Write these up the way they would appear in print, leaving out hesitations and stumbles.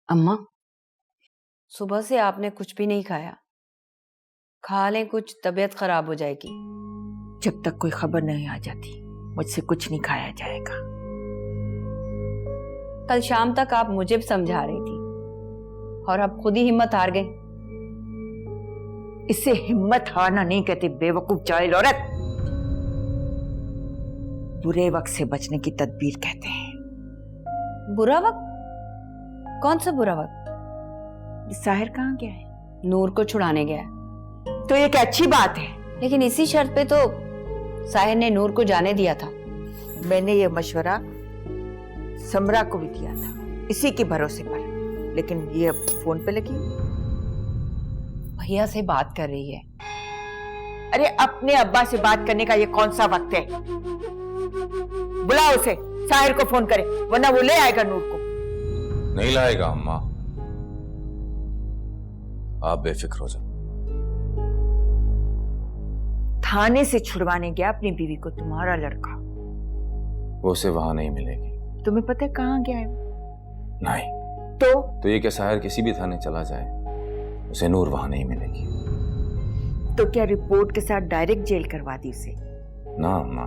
अम्मा, सुबह से आपने कुछ भी नहीं खाया। खा लें कुछ, तबीयत खराब हो जाएगी। जब तक कोई खबर नहीं आ जाती मुझसे कुछ नहीं खाया जाएगा। कल शाम तक आप मुझे समझा रही थी और अब खुद ही हिम्मत हार गई। इसे हिम्मत हारना नहीं कहते बेवकूफ जाहिल औरत। बुरे वक्त से बचने की तदबीर कहते हैं। बुरा वक्त? कौन सा बुरा वक्त? साहिर कहाँ गया है? नूर को छुड़ाने गया है। तो ये क्या अच्छी बात है? लेकिन इसी शर्त पे तो साहिर ने नूर को जाने दिया था। मैंने ये मशवरा समरा को भी दिया था, इसी के भरोसे पर। लेकिन ये अब फोन पे लगी। भैया से बात कर रही है। अरे अपने अब्बा से बात करने का ये कौन सा वक्त है? बुलाओ उसे, साहिर को फोन करे, वरना वो ले आएगा नूर को। नहीं लाएगा अम्मा, आप बेफिक्र हो जाओ। थाने से छुड़वाने गया अपनी बीवी को तुम्हारा लड़का। वो उसे वहां नहीं मिलेगी। तुम्हें पता है कहाँ गया है? नहीं। तो ये क्या साहिर किसी भी थाने चला जाए, उसे नूर वहां नहीं मिलेगी। तो क्या रिपोर्ट के साथ डायरेक्ट जेल करवा दी उसे? ना अम्मा,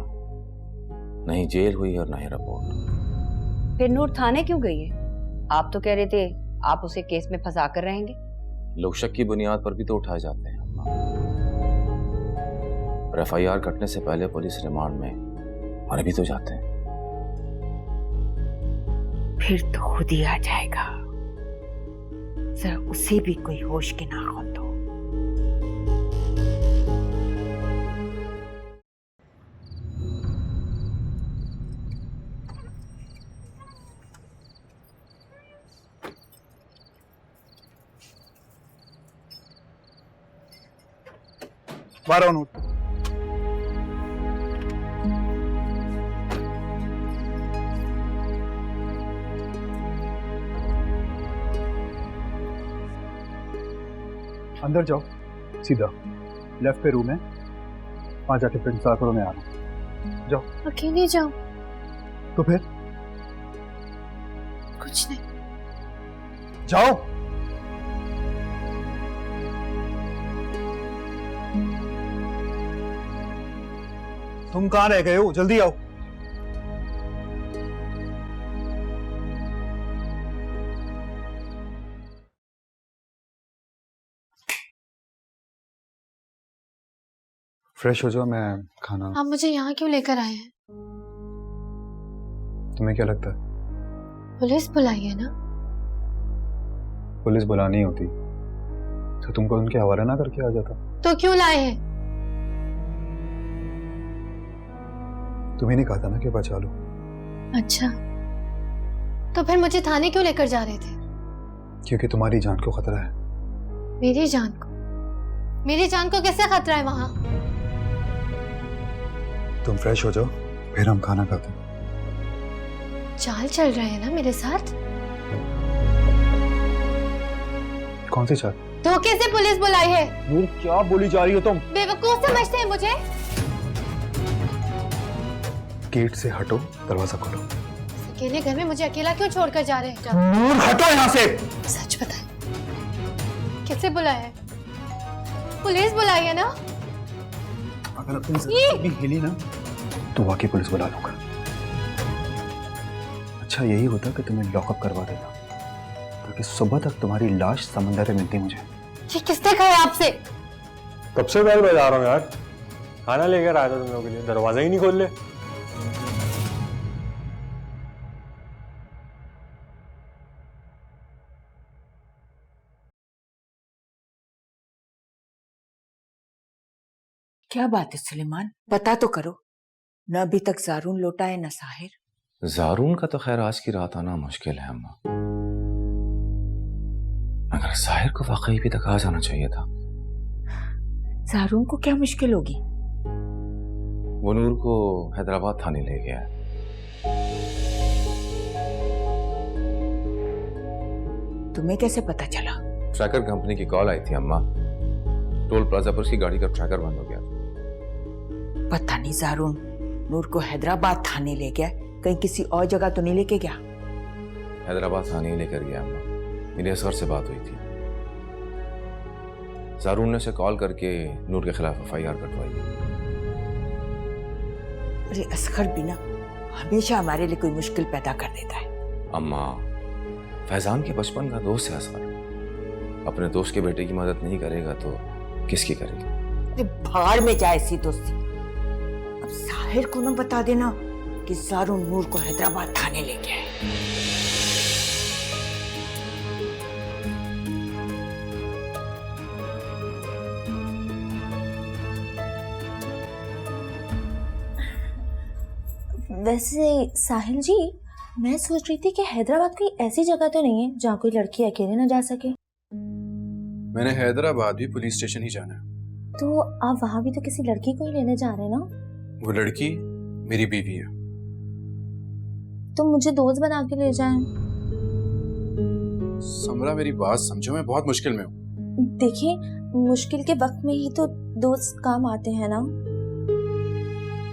नहीं जेल हुई और ना ही रिपोर्ट। फिर नूर थाने क्यों गई है? आप तो कह रहे थे आप उसे केस में फंसा कर रहेंगे। लोग शक की बुनियाद पर भी तो उठाए जाते हैं अम्मा। और FIR कटने से पहले पुलिस रिमांड में मारे भी तो जाते हैं। फिर तो खुद ही आ जाएगा। जरा उसे भी कोई होश के नाखून दो। बारह नोट। अंदर जाओ, सीधा लेफ्ट पे रूम है, वहां जाके फिर इंतजार करो, मैं आ रहा हूँ। जाओ। अकेले जाओ? तो फिर कुछ नहीं। जाओ। तुम कहाँ रह गए हो? जल्दी आओ। फ्रेश हो जाओ, मैं खाना। आप मुझे यहाँ क्यों लेकर आए हैं? तुम्हें क्या लगता है? पुलिस बुलाई है ना? पुलिस बुलानी होती तो तुमको उनके हवाले ना करके आ जाता। तो क्यों लाए हैं? तुम्हें नहीं कहा था ना कि बचा लो। अच्छा, तो फिर मुझे थाने क्यों लेकर जा रहे थे? क्योंकि तुम्हारी जान को खतरा है। मेरी जान को? मेरी जान को कैसे खतरा है वहां? तुम फ्रेश हो जाओ, फिर हम खाना खाते हैं। चाल चल रहे हैं ना मेरे साथ? कौन सी चाल? धोखे से पुलिस बुलाई है। नूर, क्या बोली जा रही हो तुम? बेवकूफ समझते हैं मुझे? गेट से हटो, दरवाजा खोलो। अकेले घर में मुझे अकेला क्यों छोड़कर जा रहे हैं? नूर, हटो यहाँ से। सच बताएं, किससे बुलाया है? पुलिस बुलाई है ना? अगर अपनी ज़रा भी हिली ना तो वाकई पुलिस बुला लूंगा। अच्छा यही होता कि तुम्हें लॉकअप करवा देता, ताकि सुबह तक तुम्हारी लाश समंदर में मिलती मुझे। ये किसने कहा आपसे? कब से बैल बजा रहा हूँ यार, खाना लेकर आया था तुम लोगों के लिए, दरवाजा ही नहीं खोल ले। क्या बात है सुलेमान, पता तो करो। न अभी तक जारून लौटा है न साहिर। जारून का तो खैर आज की रात आना मुश्किल है अम्मा, मगर साहिर को वाकई भी तक आ जाना चाहिए था। जारून को क्या मुश्किल होगी? वो नूर को हैदराबाद थाने ले गया है। तुम्हें कैसे पता चला? ट्रैकर कंपनी की कॉल आई थी अम्मा, टोल प्लाजा पर उसकी गाड़ी का ट्रैकर बंद हो गया था। पता नहीं जारून नूर को हैदराबाद थाने ले गया, कहीं किसी और जगह तो नहीं लेके गया? हैदराबाद थाने ही लेकर गया अम्मा। मेरी असगर से बात हुई थी। जारून ने उसे कॉल करके नूर के खिलाफ FIR कटवाई। अरे असगर भी ना हमेशा हमारे लिए कोई मुश्किल पैदा कर देता है। अम्मा, फैजान के बचपन का दोस्त है असगर। अपने दोस्त के बेटे की मदद नहीं करेगा तो किसकी करेगा? अरे भाड़ में जाए ऐसी दोस्ती। अब साहिर को ना बता देना कि जारून नूर को हैदराबाद थाने ले गया है। वैसे साहिल जी, मैं सोच रही थी कि हैदराबाद कोई ऐसी जगह तो नहीं है जहाँ कोई लड़की अकेले ना जा सके। मैंने हैदराबाद भी पुलिस स्टेशन ही जाना है। तो आप वहाँ भी तो किसी लड़की को ही लेने जा रहे हैं ना? वो लड़की मेरी बीवी है। तो मुझे दोस्त बना के ले जाएं। समरा, मेरी बात समझो, मैं बहुत मुश्किल में हूँ। देखिए, मुश्किल के वक्त में ही तो दोस्त काम आते हैं ना।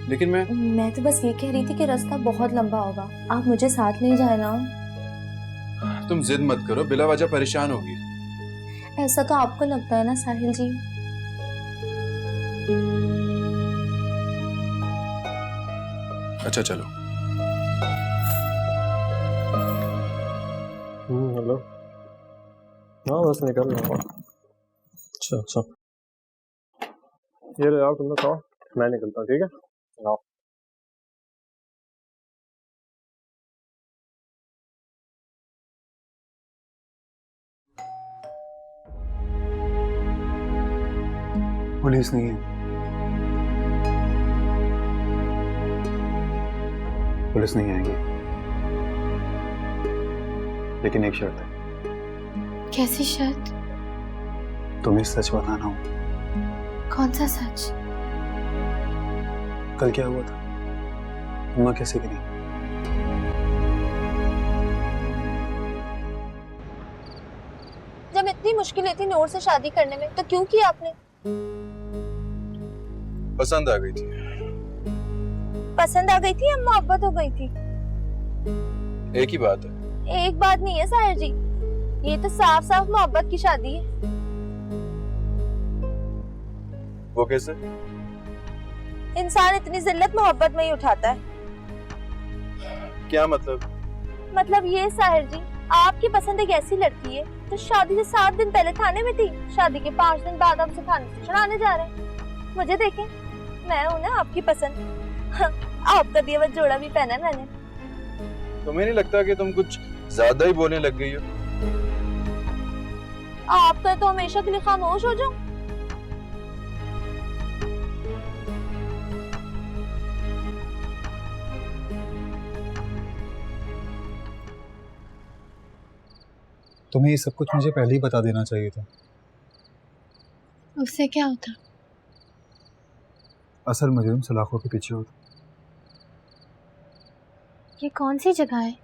लेकिन मैं तो बस ये कह रही थी कि रास्ता बहुत लंबा होगा, आप मुझे साथ ले जाए ना। तुम जिद मत करो, बिला वजह परेशान होगी। ऐसा तो आपको लगता है ना साहिल जी। अच्छा चलो। हेलो। हाँ बस निकल रहा हूँ। अच्छा ये ले आओ, तुम लोग खाओ, मैं निकलता हूँ। ठीक है, आओ। पुलिस नहीं है, पुलिस नहीं आएगी, लेकिन एक शर्त है। कैसी शर्त? तुम्हें सच बताना हो। कौन सा सच? कल क्या हुआ था, अम्मा कैसे गिरी? जब इतनी मुश्किल थी नूर से शादी करने में, तो क्यों किया आपने? पसंद आ गई थी। पसंद आ गई थी या मोहब्बत हो गई थी? एक ही बात है। एक बात नहीं है साहिर जी, ये तो साफ साफ मोहब्बत की शादी है। वो कैसे? इंसान इतनी जिल्लत मोहब्बत में ही उठाता है। क्या मतलब? मतलब ये साहिर जी, आपकी पसंद एक ऐसी लड़की है जो शादी से 7 दिन पहले थाने में थी, शादी के 5 दिन बाद हमसे थाने से छुड़ाने जा रहे हैं। मुझे देखें, मैं हूं ना आपकी पसंद। आपका दिया हुआ जोड़ा भी पहना है मैंने। तुम्हें नहीं लगता कि तुम कुछ ज्यादा ही बोलने लग गई हो? आपका तो हमेशा के लिए खामोश हो जाओ। तुम्हें ये सब कुछ मुझे पहले ही बता देना चाहिए था। उससे क्या होता? असल मुजरिम सलाखों के पीछे होता। ये कौन सी जगह है?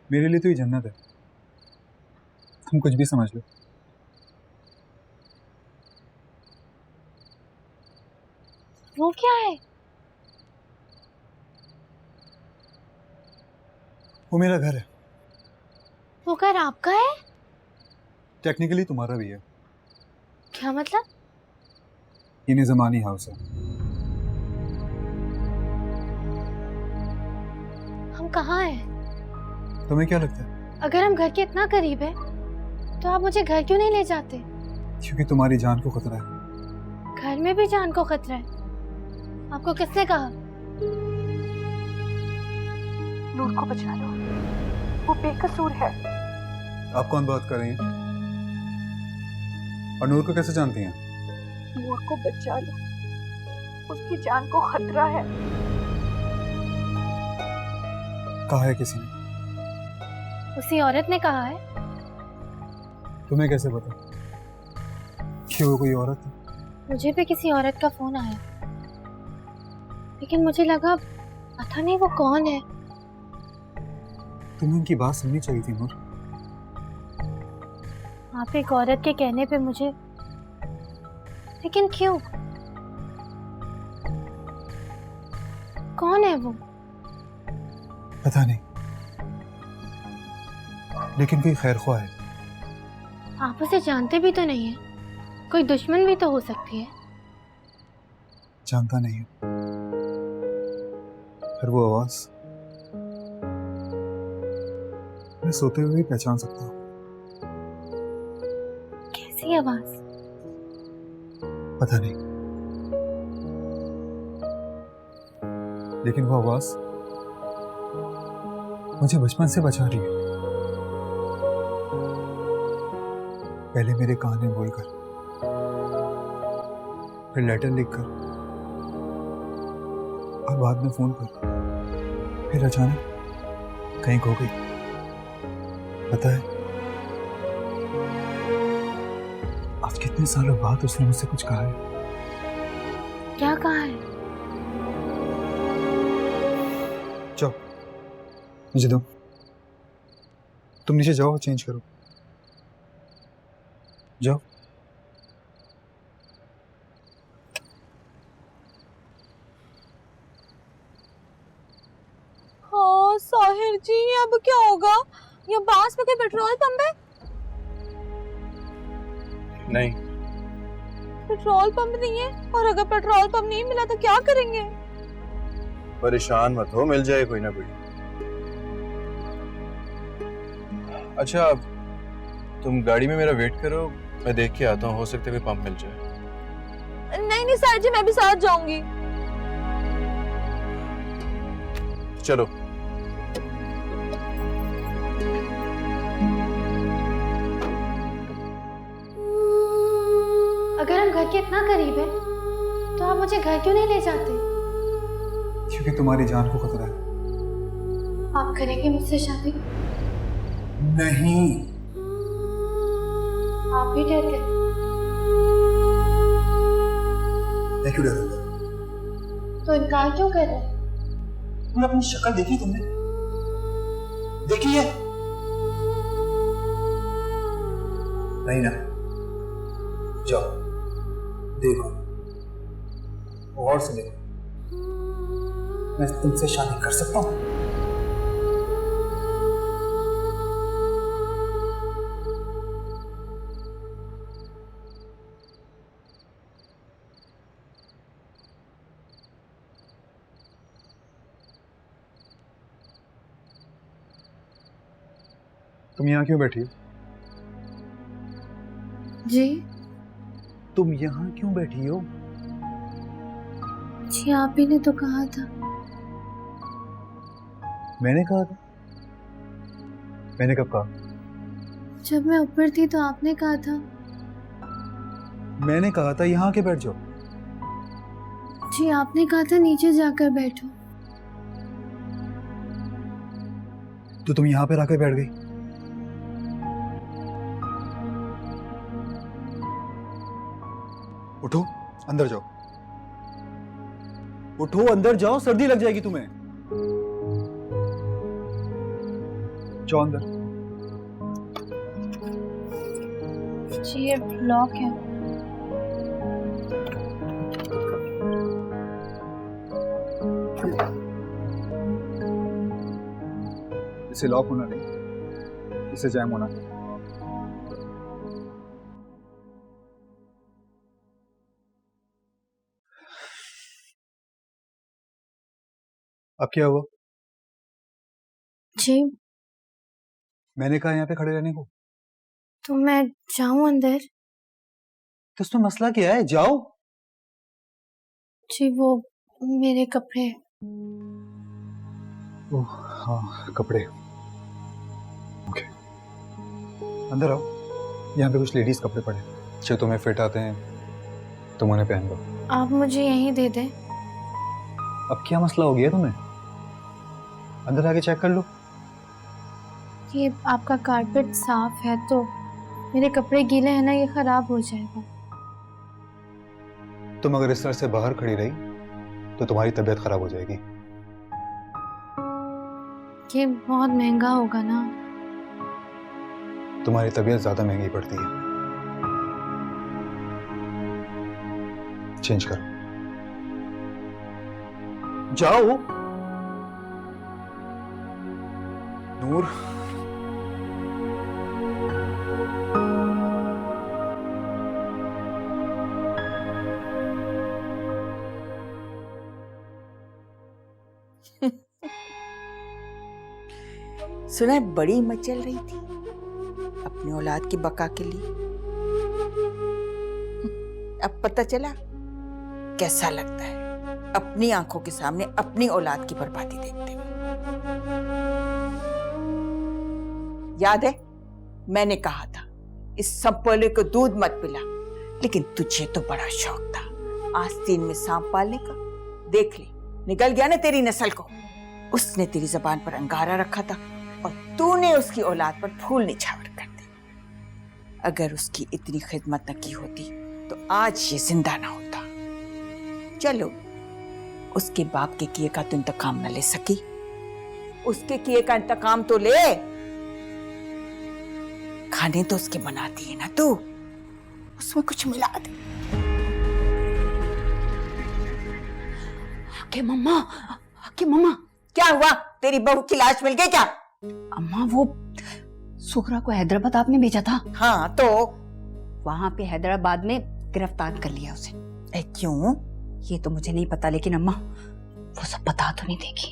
मेरे लिए तो ये जन्नत है, तुम कुछ भी समझ लो। वो क्या है? वो मेरा घर है। वो घर आपका है? टेक्निकली तुम्हारा भी है। क्या मतलब? ये निज़मानी हाउस है। हम कहाँ हैं? तुम्हें क्या लगता है? अगर हम घर के इतना करीब है तो आप मुझे घर क्यों नहीं ले जाते? क्योंकि तुम्हारी जान को खतरा है। घर में भी जान को खतरा है? आपको किसने कहा? नूर को बचा लो, वो बेकसूर है। आप कौन बात कर रही हैं? और नूर को कैसे जानती हैं? नूर को बचा लो, उसकी जान को खतरा है। कहा है किसी ने? उसी औरत ने कहा है। तुम्हें कैसे पता कि वो कोई औरत है? मुझे भी किसी औरत का फोन आया, लेकिन मुझे लगा पता नहीं वो कौन है। तुम्हें उनकी बात सुननी चाहिए थी नूर। आप एक औरत के कहने पे मुझे, लेकिन क्यों? कौन है वो? पता नहीं, लेकिन कोई खैर ख्वाह है। आप उसे जानते भी तो नहीं है, कोई दुश्मन भी तो हो सकती है। जानता नहीं है, पर वो आवाज मैं सोते हुए भी पहचान सकता हूँ। कैसी आवाज? पता नहीं, लेकिन वो आवाज मुझे बचपन से बचा रही है। पहले मेरे कान में बोलकर, फिर लेटर लिखकर, और बाद में फोन पर, फिर अचानक कहीं खो गई। पता है, आज कितने सालों बाद उसने मुझसे कुछ कहा है। क्या कहा है? जाओ, मुझे दो। तुम नीचे जाओ, चेंज करो। जाओ। हाँ साहिर जी, अब क्या होगा? ये पास में कोई पेट्रोल पंप है? नहीं, पेट्रोल पंप नहीं है, और अगर पेट्रोल पंप नहीं मिला तो क्या करेंगे? परेशान मत हो, मिल जाए कोई ना कोई। अच्छा, तुम गाड़ी में मेरा वेट करो, मैं देख के आता हूँ, हो सकता है कोई पंप मिल जाए। नहीं नहीं साहिर जी, मैं भी साथ जाऊंगी। चलो। अगर हम घर के इतना करीब है तो आप मुझे घर क्यों नहीं ले जाते? क्योंकि तुम्हारी जान को खतरा है। आप करेंगे मुझसे शादी? नहीं। आप भी डरते? मैं क्यों डरूंगा? तो इनकार क्यों कर रहे हैं? तुमने अपनी शक्ल देखी? तुमने देखी है? नहीं ना? जाओ देखो, और से देखो, मैं तुमसे शादी कर सकता हूँ? तुम यहाँ क्यों बैठी हो? जी? तुम यहाँ क्यों बैठी हो? जी आप ही ने तो कहा था। मैंने कहा था? मैंने कब कहा? जब मैं ऊपर थी तो आपने कहा था। मैंने कहा था यहाँ आके बैठ जाओ। जी आपने कहा था नीचे जाकर बैठो। तो तुम यहाँ पे आके बैठ गई। उठो, अंदर जाओ। उठो, अंदर जाओ, सर्दी लग जाएगी तुम्हें। जाओ अंदर। जी ये लॉक है। इसे लॉक होना नहीं, इसे जैम होना नहीं। अब क्या हुआ? जी मैंने कहा यहाँ पे खड़े रहने को। तो मैं जाऊं अंदर? तो उसमें मसला क्या है? जाओ। जी वो मेरे कपड़े। ओह हाँ, कपड़े। ओके, अंदर आओ। यहाँ पे कुछ लेडीज कपड़े पड़े, जो तुम्हें फिट आते हैं, तुम उन्हें पहन लो। आप मुझे यहीं दे दें। अब क्या मसला हो गया तुम्हें? अंदर आके चेक कर लो। ये आपका कारपेट साफ है तो मेरे कपड़े गीले हैं ना, ये खराब हो जाएगा। तुम अगर इस तरह से बाहर खड़ी रही तो तुम्हारी तबीयत खराब हो जाएगी। ये बहुत महंगा होगा ना। तुम्हारी तबीयत ज्यादा महंगी पड़ती है। चेंज करो, जाओ। नूर, सुना है बड़ी मचल रही थी अपनी औलाद की बका के लिए। अब पता चला कैसा लगता है अपनी आंखों के सामने अपनी औलाद की बर्बादी देखते हुए। याद है मैंने कहा था इस संपोले को दूध मत पिला, लेकिन तुझे तो बड़ा शौक था आस्तीन में सांप पालने का। देख ले निकल गया ना तेरी नस्ल को। उसने तेरी जबान पर अंगारा रखा था और तूने उसकी औलाद पर फूल निछावर कर दी। अगर उसकी इतनी खिदमत न की होती तो आज ये जिंदा ना होता। चलो उसके बाप के किए का तो इंतकाम न ले सकी, उसके किए का इंतकाम तो ले। खाने तो उसके बनाती है ना तू, उसमें कुछ मिला दे। के मम्मा क्या हुआ? तेरी बहू की लाश मिल गई क्या? अम्मा वो सुखरा को हैदराबाद आपने भेजा था। हाँ तो वहां पे हैदराबाद में गिरफ्तार कर लिया उसे। क्यों? ये तो मुझे नहीं पता, लेकिन अम्मा वो सब बता तो नहीं देगी।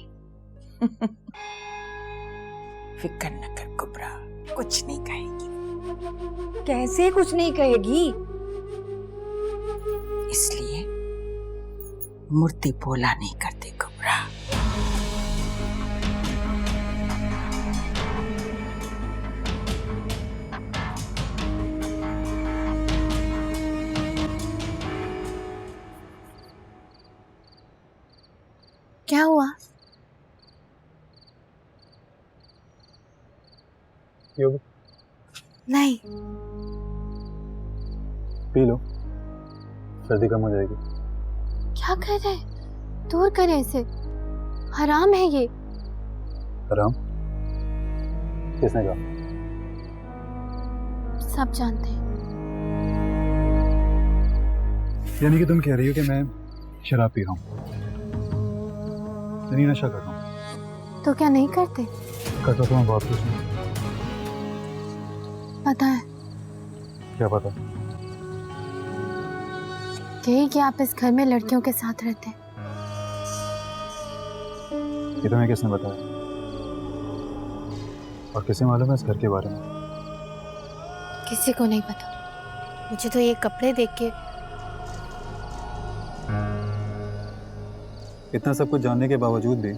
फिक्र न कर कुबरा, कुछ नहीं कहेगी। कैसे कुछ नहीं कहेगी? इसलिए मूर्ति बोला नहीं करते कुबरा। क्या हुआ? योगी नहीं, पी लो, सर्दी कम हो जाएगी। क्या कर रहे? दूर करें इसे, हराम है ये। हराम? किसने कहा? सब जानते हैं। यानी कि तुम कह रही हो कि मैं शराब पी रहा हूँ, यानी नशा कर रहा हूँ। तो क्या नहीं करते? करता तो मैं बहुत कुछ नहीं। पता है क्या पता? यही कि आप इस घर में लड़कियों के साथ रहते हैं। ये तुम्हें किसने बताया? और किसे मालूम है इस घर के बारे में? किसी को नहीं पता। मुझे तो ये कपड़े देख के इतना सब कुछ जानने के बावजूद भी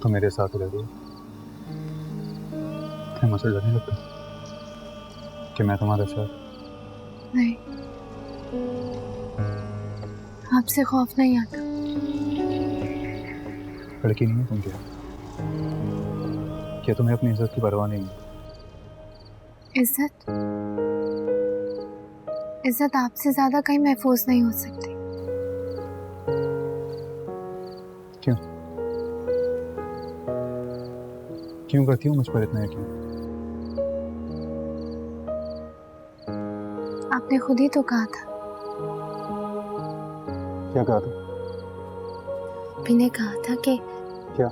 तुम मेरे साथ रह रही हो। तुम्हें मुझसे डर नहीं लगता कि मैं तुम्हारे साथ? नहीं, आपसे खौफ नहीं आता। लड़की नहीं है तुम क्या तुम्हें अपनी इज्जत की परवाह नहीं है? इज्जत आपसे ज्यादा कहीं महफूज नहीं हो सकती। क्यों करती हूँ मुझ पर इतना यकीन? आपने खुद ही तो कहा था। क्या कहा था? अभी ने कहा था कि क्या?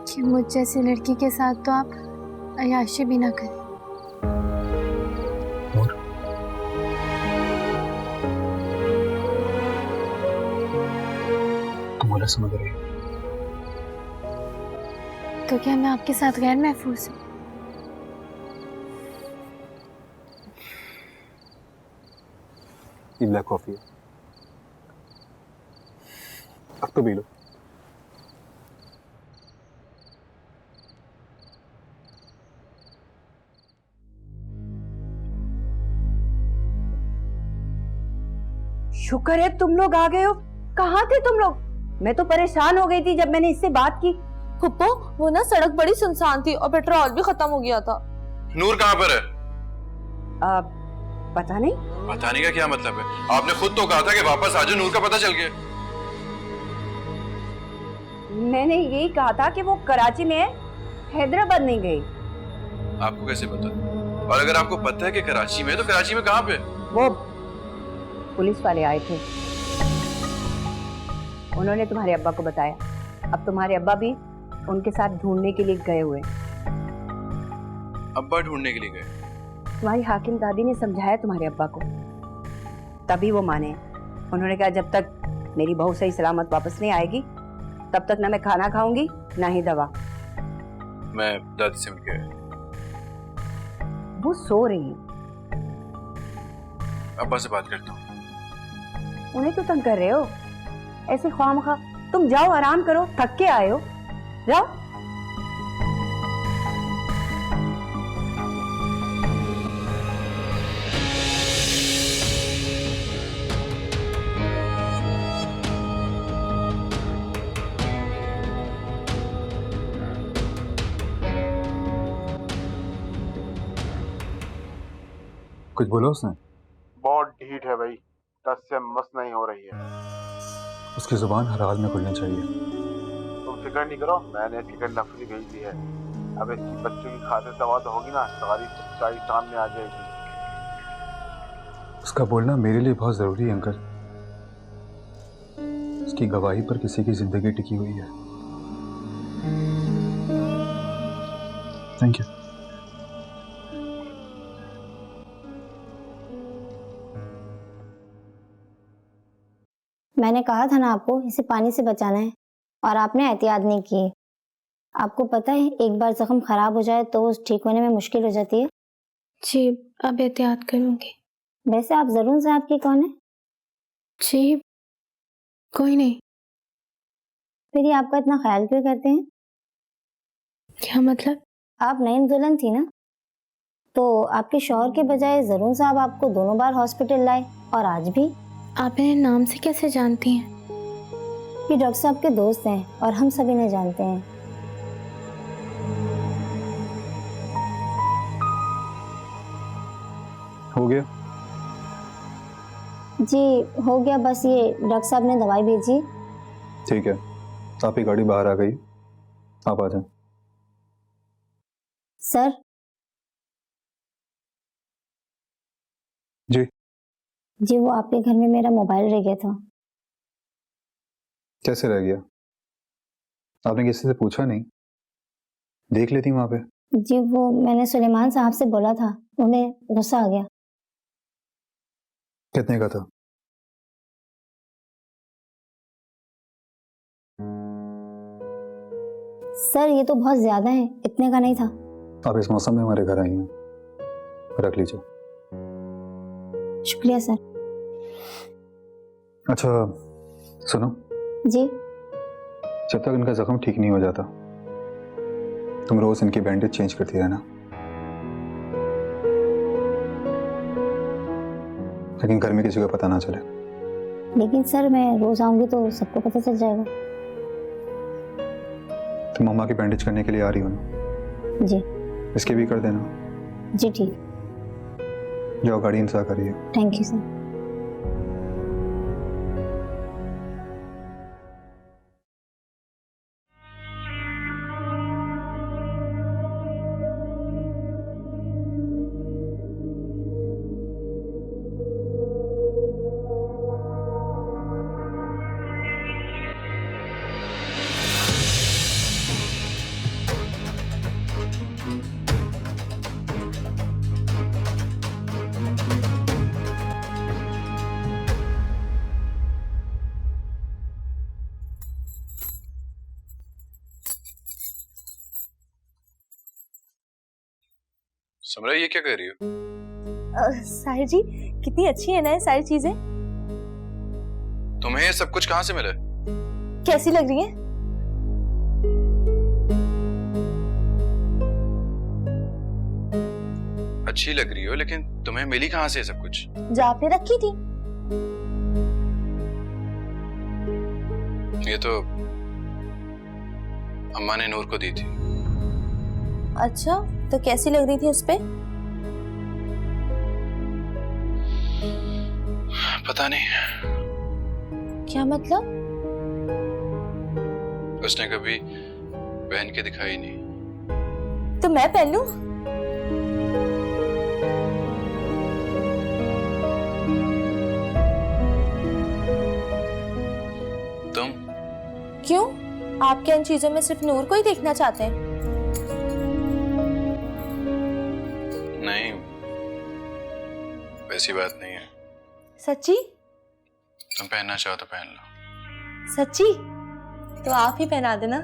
कि मुझ जैसी लड़की के साथ तो आप अय्याशी भी ना करें। और तुम बोला समझ रही हो? तो क्या मैं आपके साथ गैर महफूज हूँ? ये ब्लैक कॉफी है, अब तो पी लो। शुक्र है तुम लोग आ गए हो। कहाँ थे तुम लोग? मैं तो परेशान हो गई थी जब मैंने इससे बात की। फुप्पो वो ना सड़क बड़ी सुनसान थी और पेट्रोल भी खत्म हो गया था। नूर कहाँ पर है? पता नहीं। बताने का क्या मतलब है? आपने खुद तो कहा था कि वापस आ जाओ, नूर का पता चल गया। मैंने यही कहा था कि वो कराची में है, हैदराबाद नहीं गई। आपको कैसे पता? और अगर आपको पता है कि कराची में है, तो कराची में कहाँ पे? वो पुलिस वाले आए थे, उन्होंने तुम्हारे अब्बा को बताया। अब तुम्हारे अब्बा भी उनके साथ ढूंढने के लिए गए हुए। अब्बा ढूंढने के लिए गए? तुम्हारी हाकिम दादी ने समझाया तुम्हारे अब्बा को, तभी वो माने। उन्होंने कहा जब तक मेरी बहू सही सलामत वापस नहीं आएगी तब तक ना मैं खाना खाऊंगी ना ही दवा। मैं दादी से मिल गया। वो सो रही है। अब्बा से बात करता हूँ। उन्हें क्यों तंग कर रहे हो ऐसे ख्वामखा? तुम जाओ, आराम करो, थक के आए हो, जाओ। कुछ बोला उसने? बहुत ढीठ है भाई, टस से मस नहीं हो रही है। उसकी जुबान हर हाल में खुलनी चाहिए। तुम फिक्र नहीं करो, मैंने इसकी कल नफरी भेज दी है। अब इसकी बच्चों की खातिर दवा तो होगी ना, सारी सच्चाई सामने आ जाएगी। उसका बोलना मेरे लिए बहुत जरूरी है अंकल। उसकी गवाही पर किसी की जिंदगी टिकी हुई है। Thank you. मैंने कहा था ना आपको इसे पानी से बचाना है, और आपने एहतियात नहीं की। आपको पता है एक बार जख्म खराब हो जाए तो उस ठीक होने में मुश्किल हो जाती है। जी अब एहतियात करूँगी। वैसे आप जरून साहब की कौन है? जी कोई नहीं। फिर ये आपका इतना ख्याल क्यों करते हैं? क्या मतलब? आप नईम दुल्हन थी ना, तो आपके शौहर के बजाय जरून साहब आपको दोनों बार हॉस्पिटल लाए, और आज भी। आप इन्हें नाम से कैसे जानती हैं? ये डॉक्टर साहब के दोस्त हैं और हम सभी ने जानते हैं। हो गया? जी हो गया, बस ये डॉक्टर साहब ने दवाई भेजी। ठीक है, आपकी गाड़ी बाहर आ गई, आप आ जाएं। सर। जी जी वो आपके घर में मेरा मोबाइल रह गया था। कैसे रह गया? आपने किसी से पूछा नहीं? देख लेती वहां पे। जी वो मैंने सुलेमान साहब से बोला था, उन्हें गुस्सा आ गया। कितने का था? सर ये तो बहुत ज्यादा है, इतने का नहीं था। आप इस मौसम में हमारे घर आई हैं, रख लीजिए। शुक्रिया सर। अच्छा सुनो, जी। जब तक इनका जख्म ठीक नहीं हो जाता तुम रोज इनकी बैंडेज चेंज करती रहना, लेकिन घर में किसी को पता ना चले। लेकिन सर मैं रोज आऊंगी तो सबको पता चल जाएगा। तुम मम्मा की बैंडेज करने के लिए आ रही हो ना? जी। इसके भी कर देना। जी ठीक। जाओ, गाड़ी इंतजार करिए। Thank you sir. समरा, ये क्या कर रही हो? साहिर जी कितनी अच्छी है ना ये सारी चीजें। तुम्हें ये सब कुछ कहाँ से मिला? कैसी लग रही है? अच्छी लग रही हो, लेकिन तुम्हें मिली कहाँ से ये सब कुछ? जहाँ पे रखी थी। ये तो अम्मा ने नूर को दी थी। अच्छा तो कैसी लग रही थी उस पे? पता नहीं, क्या मतलब? उसने कभी पहन के दिखाई नहीं। तो मैं पहन लूं? तुम? क्यों? आप क्या इन चीजों में सिर्फ नूर को ही देखना चाहते हैं? नहीं, वैसी बात नहीं है। सच्ची? तुम पहनना चाहो तो पहन लो। सच्ची? तो आप ही पहना देना।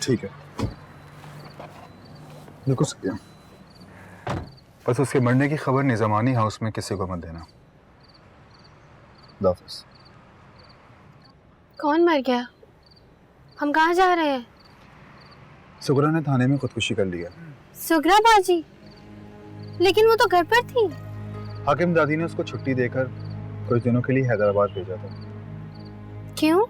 ठीक है, बिल्कुल सही है। बस उसके मरने की खबर निज़ामानी हाउस में किसी को मत देना। खुदा हाफिज़। कौन मर गया? हम कहाँ जा रहे हैं? सुगरा ने थाने में खुदकुशी कर लिया। सुगरा बाजी? लेकिन वो तो घर पर थी। हाकिम दादी ने उसको छुट्टी देकर कुछ दिनों के लिए हैदराबाद भेजा था। क्यों?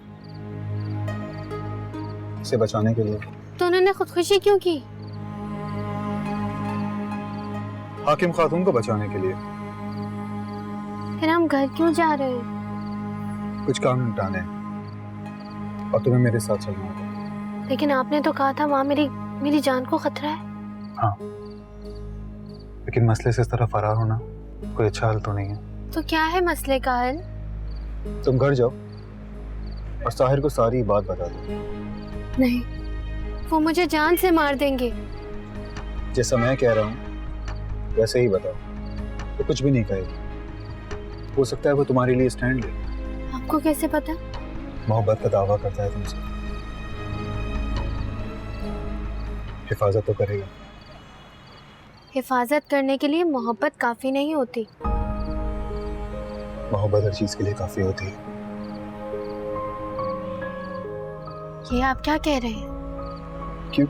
उसे बचाने के लिए। तो उन्होंने खुदकुशी क्यों की? हाकिम खातून को बचाने के लिए। फिर हम घर क्यों जा रहे हैं? कुछ काम निपटाने हैं और तुम्हें मेरे साथ चलना होगा। लेकिन आपने तो कहा था वहाँ मेरी जान को खतरा है। हाँ, लेकिन मसले से इस तरह फरार होना कोई अच्छा हल तो नहीं है। तो क्या है मसले का हल? तुम घर जाओ और साहिर को सारी बात बता दो। नहीं, वो मुझे जान से मार देंगे। जैसा मैं कह रहा हूँ वैसे ही बताओ। वो कुछ भी नहीं कहेगी। हो सकता है वो तुम्हारे लिए स्टैंड ले। आपको कैसे पता? मोहब्बत का दावा करता है तुमसे। हिफाजत तो करेगा। हिफाजत करने के लिए मोहब्बत काफी नहीं होती। मोहब्बत हर चीज के लिए काफी होती है। ये आप क्या कह रहे हैं? क्यों?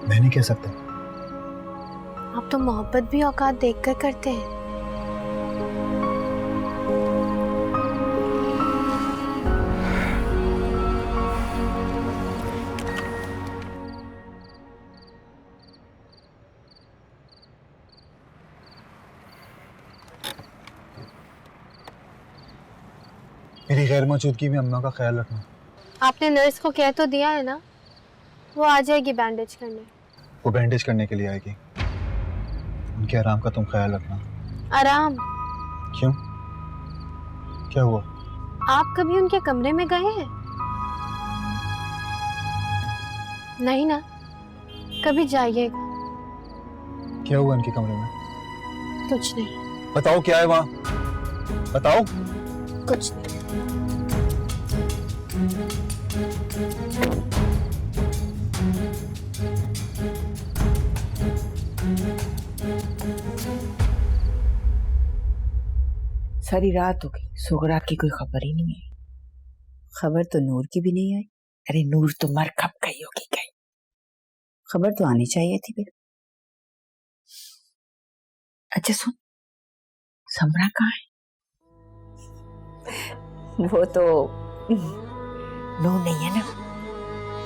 मैं नहीं कह सकता। आप तो मोहब्बत भी औकात देखकर करते हैं। मेरी गैर मौजूदगी में अम्मा का ख्याल रखना। आपने नर्स को कह तो दिया है ना, वो आ जाएगी बैंडेज करने। वो बैंडेज करने के लिए आएगी। उनके आराम का तुम ख्याल रखना। आराम? क्यों? क्या हुआ? आप कभी उनके कमरे में गए हैं? नहीं ना, कभी जाइएगा। क्या हुआ उनके कमरे में? कुछ नहीं। बताओ क्या है वहाँ, बताओ। कुछ नहीं। सारी रात हो गई, सुगरा की कोई खबर ही नहीं है। खबर तो नूर की भी नहीं आई। अरे नूर तो मर खप गई होगी कहीं। खबर तो आनी चाहिए थी फिर। अच्छा सुन, समरा कहाँ है? वो तो नूर नहीं है ना,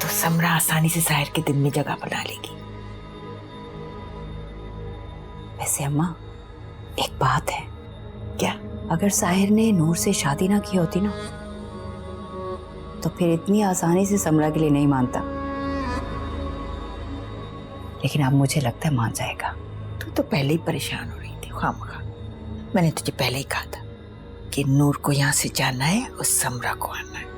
तो समरा आसानी से साहिर के दिल में जगह बना लेगी। वैसे अम्मा, एक बात है। क्या? अगर साहिर ने नूर से शादी ना की होती ना, तो फिर इतनी आसानी से समरा के लिए नहीं मानता। लेकिन अब मुझे लगता है मान जाएगा। तू तो पहले ही परेशान हो रही थी खामखा। मैंने तुझे पहले ही कहा था कि नूर को यहाँ से जाना है और समरा को आना है।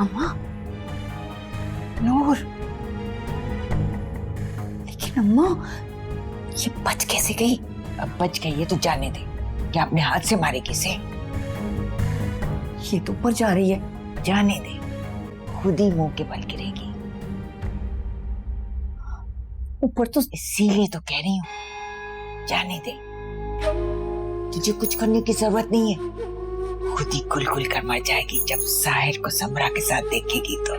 अम्मा, नूर, लेकिन अम्मा ये बच कैसे गई? अब बच गई है तो जाने दे। क्या अपने हाथ से मारे किसे? ये तो ऊपर जा रही है। जाने दे, खुद ही मुंह के बल गिरेगी। ऊपर तो इसीलिए तो कह रही हूँ, जाने दे। तुझे कुछ करने की जरूरत नहीं है, खुद ही कुल कर मर जाएगी जब साहिर को समरा के साथ देखेगी तो।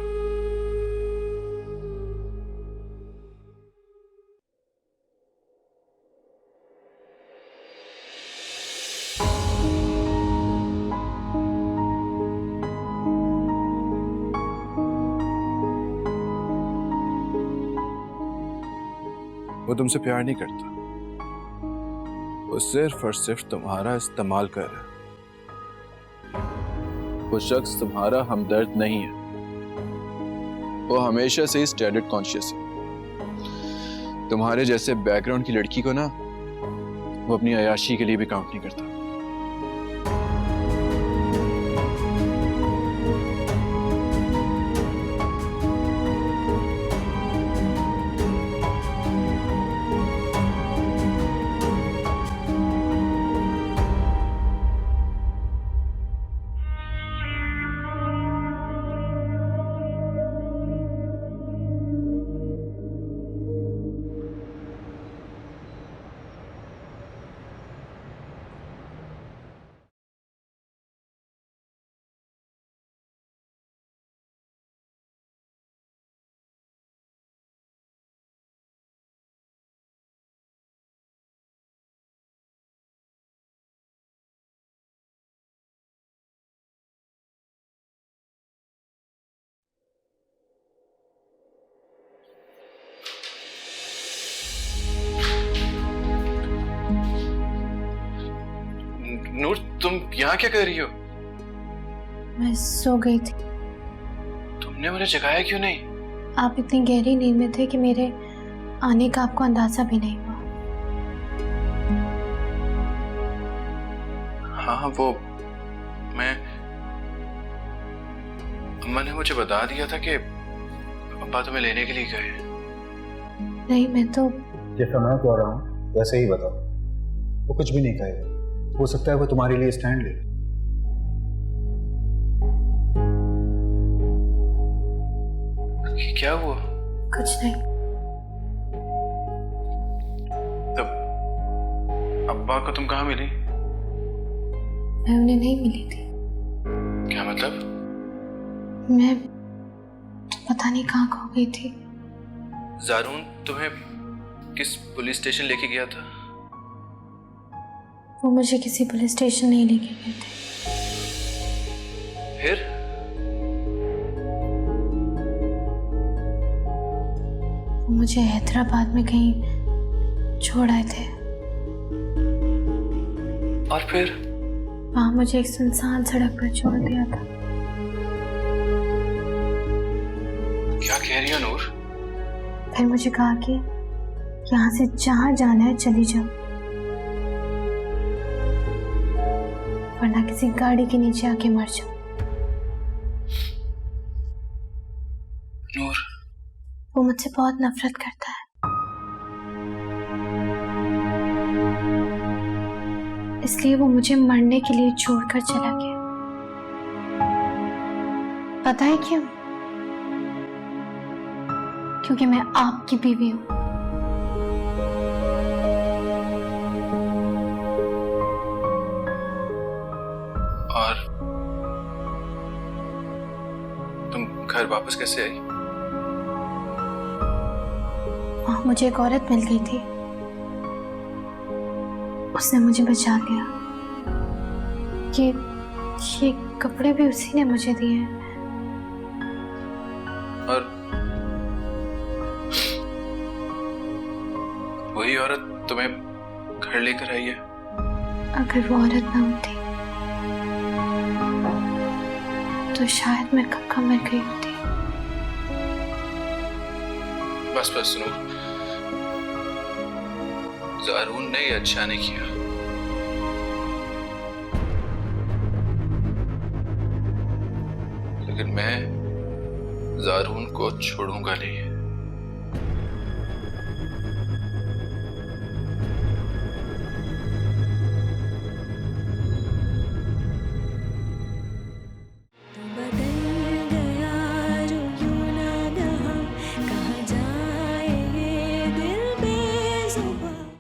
वो तुमसे प्यार नहीं करता, वो सिर्फ और सिर्फ तुम्हारा इस्तेमाल कर रहा है। वो शख्स तुम्हारा हमदर्द नहीं है, वो हमेशा से ही स्टैंडर्ड कॉन्शियस है। तुम्हारे जैसे बैकग्राउंड की लड़की को ना वो अपनी अयाशी के लिए भी काउंट नहीं करता। नूर, तुम यहाँ क्या कर रही हो? मैं सो गई थी। तुमने मुझे जगाया क्यों नहीं? आप इतनी गहरी नींद में थे कि मेरे आने का आपको अंदाजा भी नहीं हुआ। हाँ, वो मैं अम्मा ने मुझे बता दिया था कि पापा तुम्हें लेने के लिए गए। नहीं, मैं तो जैसा मैं कह रहा हूँ वैसे ही बताओ। वो कुछ भी नहीं कहेगा, हो सकता है वो तुम्हारे लिए स्टैंड ले। क्या हुआ? कुछ नहीं। तब अब्बा को तुम कहाँ मिली? मैं उन्हें नहीं मिली थी। क्या मतलब? मैं पता नहीं कहाँ खो गई थी। ज़ारून तुम्हें किस पुलिस स्टेशन लेके गया था? वो मुझे किसी पुलिस स्टेशन नहीं लेके गए थे। फिर? वो मुझे हैदराबाद में कहीं छोड़ आए थे। और फिर? वहां मुझे एक सुनसान सड़क पर छोड़ दिया था। क्या कह रही हो नूर? फिर मुझे कहा कि यहाँ से जहां जाना है चली जाओ, वरना किसी गाड़ी के नीचे आके मर जाओ। नूर, वो मुझसे बहुत नफरत करता है, इसलिए वो मुझे मरने के लिए छोड़कर चला गया। पता है क्यों? क्योंकि मैं आपकी बीवी हूं। और तुम घर वापस कैसे आई? वहां मुझे एक औरत मिल गई थी, उसने मुझे बचा लिया। ये कपड़े भी उसी ने मुझे दिए हैं। और वही औरत तुम्हें घर लेकर आई है? अगर वो औरत ना होती तो शायद मैं कब का मर गई होती। बस सुनो, ज़ारून ने ये अच्छा नहीं किया। लेकिन मैं ज़ारून को छोड़ूंगा नहीं।